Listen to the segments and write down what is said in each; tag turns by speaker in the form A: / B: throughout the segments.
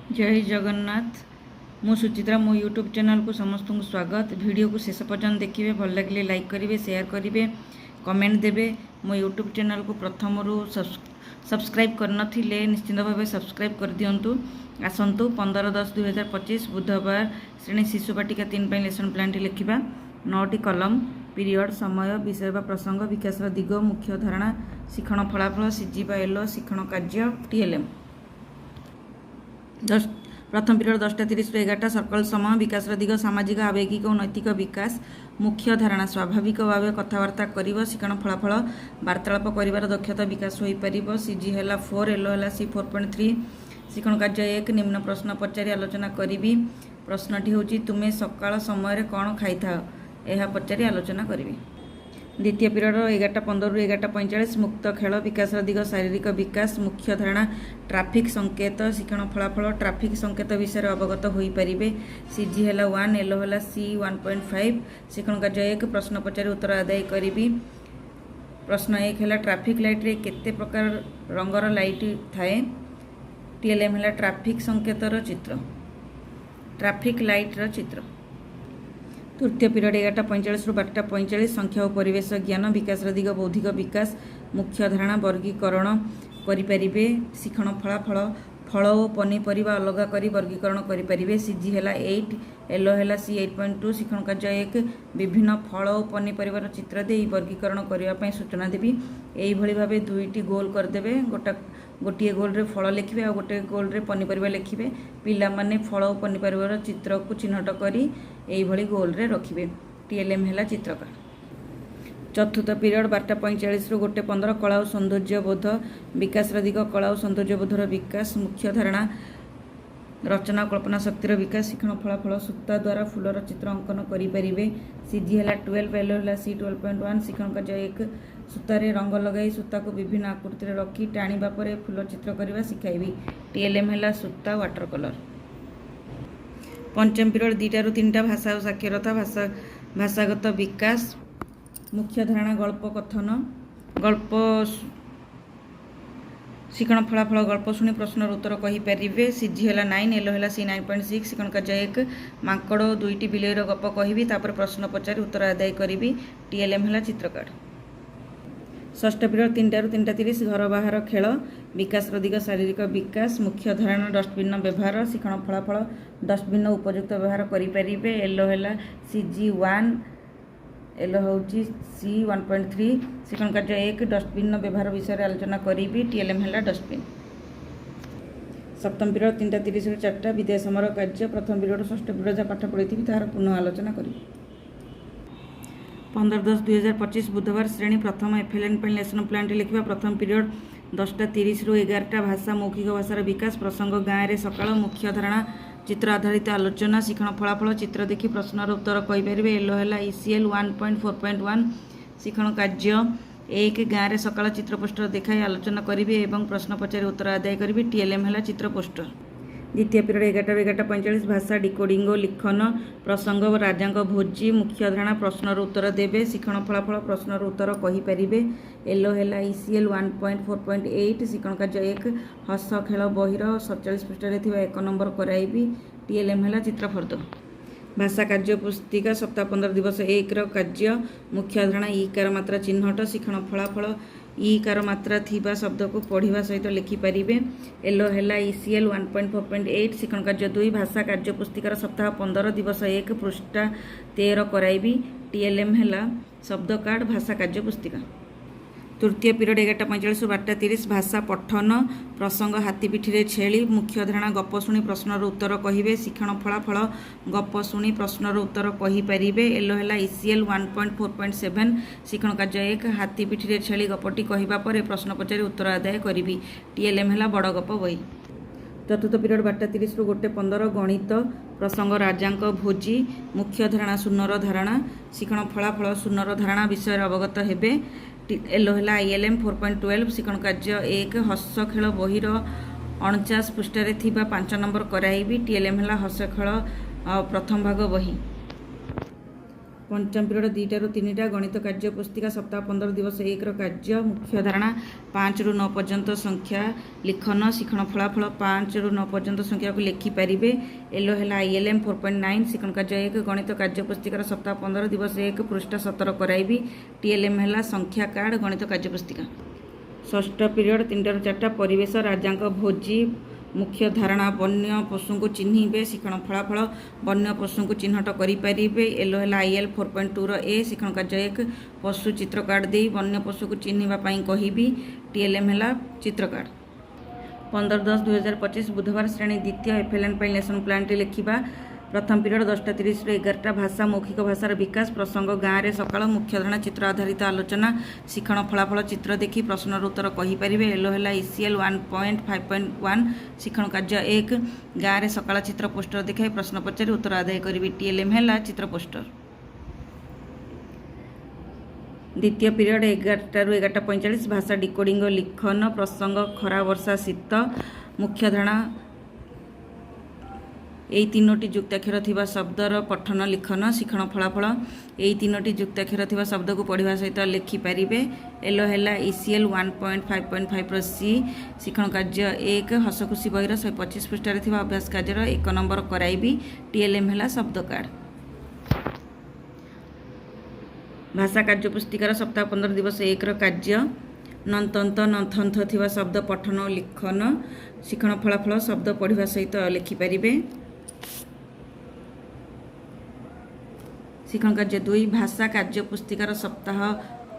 A: जय जगन्नाथ। मु सुचित्रा मो यूट्यूब चैनल को समस्त को स्वागत। वीडियो को शेष पर्यंत देखिए, भल लगे लाइक करेंगे, शेयर करेंगे, कमेंट देवे। मो यूट्यूब चैनल को प्रथम सब्सक्राइब करनथिले निश्चिंत भाव सब्सक्राइब कर दिंतु। आसतु 15/10/2025 बुधवार श्रेणी शिशु बाटिका 3 लेसन प्लान टी लिखा। 9टी कलम, पीरियड, समय, विषय बा प्रसंग, विकास दिग, मुख्य धारणा, शिक्षण फलाफल, सीजी बा एल, शिक्षण कार्य, टीएलएम। प्रथम पीरियड 10:30 ରୁ 11ଟା सर्कल समय, विकास दिग, सामाजिक आवेगिक और नैतिक विकास, मुख्य धारणा, स्वाभाविक भाव कथबार्ता कर, शिक्षण फलाफल, वार्तालाप कर दक्षता विकास हो पार। सीजी है 4, एल है सी 4.3। शिक्षण कार्य 1, निम्न प्रश्न पचारि आलोचना करी। प्रश्नटी हूँ तुम्हें सकाळ समय कौन खाई था, यह पचारि आलोचना करी। द्वितीय पीरियड 11:15 ରୁ 11:45 मुक्त खेल, विकास दिग, शारीरिक विकास, मुख्य धारणा, ट्राफिक संकेत, शिक्षण फलाफल, ट्राफिक संकेत विषय अवगत हो पारे। सीजी है 1, एल है सी 1.5। शिक्षण कार्य 1, प्रश्न पचारि उत्तर आदाय करी। प्रश्न 1 है ट्राफिक लाइट रे केते प्रकार रंगर लाइट थाए। टीएलएम है ट्राफिक संकेतर चित्र, ट्राफिक लाइट चित्र। तृतीय पीरियड 11:45 ରୁ 12:45 संख्या और परिवेश ज्ञान, विकास दिग, बौद्धिक विकास, मुख्य धारणा, वर्गीकरण करें। शिक्षण फलाफल, फल और पनीपरिया अलग कर वर्गीकरण करें। सीजी है 8, एल है सी 8.2। शिक्षण कार्य 1, विभिन्न फल और पनीपरियार चित्र दे वर्गीकरण करने सूचना देवी। यही भाव 2टी गोल करदे, गोटे गोल रे फल लिखे और गोटे गोल रे पनीपरिया लिखे। पिला माने फल और पनीपरियार चित्र को चिन्हट करी यही गोल रे रखिए। टीएलएम है चित्रकार। चतुर्थ पीरियड 12:45 ରୁ 1:15 कला और सौंदर्य बोध, विकास दिग, कला और सौंदर्य बोधर विकास, मुख्य धारणा, रचना कल्पना शक्तिर विकास, शिक्षण फलाफल, सूता द्वारा फूलर चित्र अंकन करें। सीजी है 12, एल है सी 12.1। शिक्षण कार्य 1, सूतारे रंग लगाई सूता को विभिन्न आकृति रखी टाणीबा परे फूल चित्र करने शिखाइबी। टीएलएम है सूता वाटर कलर। पंचम पीरियड 2टा ରୁ 3ଟା भाषा और साक्षरता, भाषागत विकास, मुख्य धारणा, गल्प कथन, गल्प, शिक्षण फलाफल, गल्प शुणी प्रश्नर उत्तर कहींपारे। सीजी है 9, एल है सी 9.6। शिक्षण कार्य 1, माकड़ 2टी बिलेईर गप कहि तापर प्रश्न पचारि उत्तर आदाय करी। टीएलएम है चित्रकार। षष्ठ पीरियड 3ଟା ରୁ 3:30 घर बाहर खेल, विकास दिग, शारीरिक विकास, मुख्य धारणा, डस्टबिन व्यवहार, शिक्षण फलाफल, डस्टबिन उपयुक्त व्यवहार करें। एल है सीजी 1, एल हूँ सी 1.3। शिक्षण कार्य 1, डस्टबिन व्यवहार विषय आलोचना करी। टीएलएम है डस्टबिन। सप्तम पीरियड 3:30 ରୁ 4ଟା विद्या समर कार्य, प्रथम पीरियड षष्ठ पीरियड जहाँ पाठ पढ़ी तार पुनः आलोचना करी। 15/10/2025 बुधवार श्रेणी प्रथम एफएलएन लेसन प्लान लिखा। प्रथम पीरियड 10:30 ରୁ 11ଟା भाषा, मौखिक भाषार विकास, प्रसंग गाँव में सकाळ, मुख्य धारणा, चित्र आधारित आलोचना, शिक्षण फलाफल, चित्र देखि प्रश्नर उत्तर कहींपारे। एल है ECL 1.4.1। शिक्षण कार्य 1, गाँव में सकाळ चित्र पोस्टर देखाई आलोचना करेंगे और प्रश्न पचारि उत्तर आदाय करेंगे। टीएलएम है चित्र पोस्टर। द्वितीय पीरियड 11ଟା ରୁ 11:45 भाषा, डिकोडिंग, लिखन, प्रसंग, राजा भोजी, मुख्य धारणा, प्रश्नर उत्तर देवे, शिक्षण फलाफल, प्रश्नर उत्तर कहींपारे। एल है ECL 1.4.8। शिक्षण कार्य 1, हस खेल बहिर 47 पृष्ठ 1 नंबर कराइबी। टीएलएम है चित्रफर्द। भाषा कार्य पुस्तिका सप्ताह 15 दिवस 1 कार्य, मुख्य धारणा, ईकार मात्रा चिन्हट, शिक्षण फलाफल, ईकार मात्रा थिबा शब्द को पढ़ा सहित लिखिपारे। एल है ECL 1.4.8। शिक्षण कार्य 2, भाषा कार्य पुस्तिकार सप्ताह 15 दिवस 1 पृष्ठ 13 कराइबी। टीएलएम है शब्द कार्ड, भाषा कार्य पुस्तिका। तृतीय पीरियड 11:45 ରୁ 12:30 भाषा, पठन, प्रसंग, हाथी पिठी छेली, मुख्य धारणा, गप शुणी प्रश्नर उत्तर कहे, शिक्षण फलाफल, गप शुणी प्रश्नर उत्तर कहींपारे। एल है ECL 1.4.7। शिक्षण कार्य 1, हाथी पिठी छेली गपटी कहवा पर प्रश्न पचारि उत्तर आदाय करी। टीएलएम है बड़ गप बही। चतुर्थ पीरियड 12:30 ରୁ 1:15 गणित, प्रसंग, राजा भोजी, मुख्य धारणा, शून्यर धारणा, शिक्षण फलाफल, शून्यर धारणा विषय अवगत हेबे। एल है ILM 4.12। शिक्षण कार्य 1, हस खेल बहिर 49 पृष्ठ 5 नंबर कराइबी। टीएलएम है हस खेल प्रथम भाग बही। पंचम पीरियड 2 ରୁ 3ଟା गणित कार्य पुस्तिका सप्ताह 15 दिवस 1 कार्य मुख्य धारणा 5 ରୁ 9 पर्यंत संख्या लिखन शिक्षण फलाफल 5 ରୁ 9 पर्यंत संख्या को लिखिपारे एलो है ILM 4.9 शिक्षण कार्य 1 गणित कार्य पुस्तिकार सप्ताह 15 दिवस 1 पृष्ठ 17 कराइबी TLM है संख्या कार्ड गणित कार्य पुस्तिका। षष्ठ पीरियड 3 ରୁ 4ଟା परिवेश राजांक भोजी मुख्य धारणा वन्य पशु को चिन्हे शिक्षण फलाफल वन्य पशु को चिन्हट करें एलो है IL 4.2 ए शिक्षण कार्य 1 पशु चित्र कार्ड दे वन्य पशु को चिन्हवाई कहबी TLM है चित्र कार्ड। 15/10/2025 बुधवार श्रेणी द्वितीय FLN लेसन प्लान लिखा प्रथम पीरियड 10:30 ରୁ 11ଟା भाषा मौखिक भाषार विकास प्रसंग गाँव में सकाळ मुख्य धारणा चित्र आधारित आलोचना शिक्षण फलाफल चित्र देखी प्रश्नर उत्तर कहींपारे एलो है ECL 1.5.1 शिक्षण कार्य 1 गाँव में सकाळ चित्र पोस्टर देखाई प्रश्न पचारि उत्तर आदाय करी TLM है चित्र पोस्टर। द्वितीय पीरियड 11ଟା ରୁ 11:45 भाषा डिकोडिंग लिखन प्रसंग खरा वर्षा शीत मुख्य धारणा यही 3ଟି युक्ताक्षर थिबा शब्दर पठन लिखन शिक्षण फलाफल यही 3ଟି युक्ताक्षर थिबा शब्द को पढ़ा सहित लिखिपारे एलो है ECL 1.5.5 सी शिक्षण कार्य 1 हसखुशी बहिर 125 पृष्ठार थिबा अभ्यास कार्यर 1 नंबर कराइबी TLM है शब्द कार्ड। भाषा कार्य पुस्तिकार सप्ताह 15 दिवस 1 कार्य नंतंत नंथंथ थिबा शब्द पठन लिखन शिक्षण फलाफल शब्द पढ़ा सहित लिखिपारे। शिक्षण कार्य 2 भाषा कार्य पुस्तिकार सप्ताह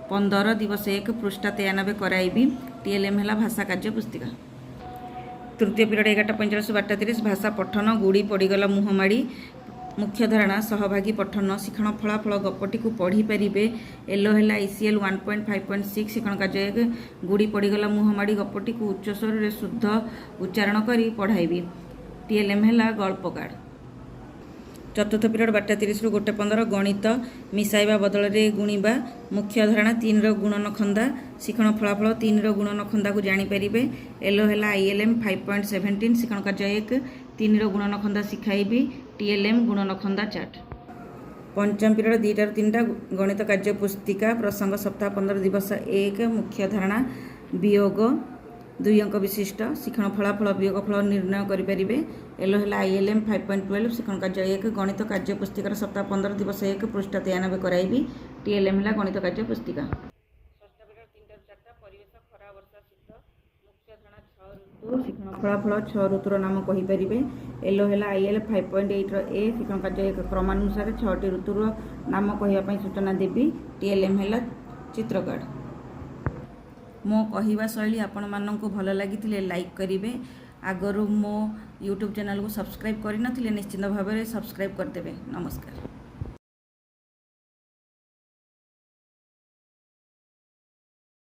A: 15 दिवस 1 पृष्ठ 93 कराइबी TLM है भाषा कार्य पुस्तिका। तृतीय पीरियड 11:45 ରୁ 12:30 भाषा पठन गुड़ी पड़गला मुहमाड़ी मुख्य धारणा सहभागी पठन शिक्षण फलाफल गपटी को पढ़ी पारे एलो है ECL 1.5.6 शिक्षण कार्य 1 गुड़ी पड़गला मुहमाड़ी गपटी को उच्च स्वर में शुद्ध उच्चारण करी पढ़ाइबी TLM है गल्प कार्ड। चतुर्थ पीरियड 12:30 ରୁ 1:15 गणित मिसाइबा बदल में गुणिबा मुख्य धारणा 3 गुणन खंदा शिक्षण फलाफल 3 गुणन खंदा को जानीपारे एलो है ILM 5.17 शिक्षण कार्य 1 3 गुणन खंदा शिखाइबी TLM गुणन खंदा चार्ट। पंचम पीरियड 2ଟା ରୁ 3ଟା गणित कार्य पुस्तिका प्रसंग सप्ताह 15 दिवस 1 मुख्य धारणा वियोग 2 अंक विशिष्ट शिक्षण फलाफल वियोग फल निर्णय करें एलो है ILM 5.12 शिक्षण कार्य 1 गणित कार्य पुस्तिकार सप्ताह 15 दिवस 1 पृष्ठ 93 कराइबी TLM है गणित कार्य पुस्तिका। षष्ठ पीरियड 3 ରୁ 4ଟା परिवेश खरा वर्षा शीत मुख्य धारणा 6 ऋतु शिक्षण फलाफल 6 ऋतुर नाम कहींपारे एलो है IL 5.8 ए शिक्षण कार्य 1 क्रमानुसार 6ଟି ऋतुर नाम कहवाई सूचना देवी TLM है चित्र कार्ड। मो कहवा शैली आपण माननकु भल लगी लाइक करेंगे आगरू मो यूट्यूब चैनल को सब्सक्राइब करनथिले निश्चित भाव में सब्सक्राइब करदेवे। नमस्कार।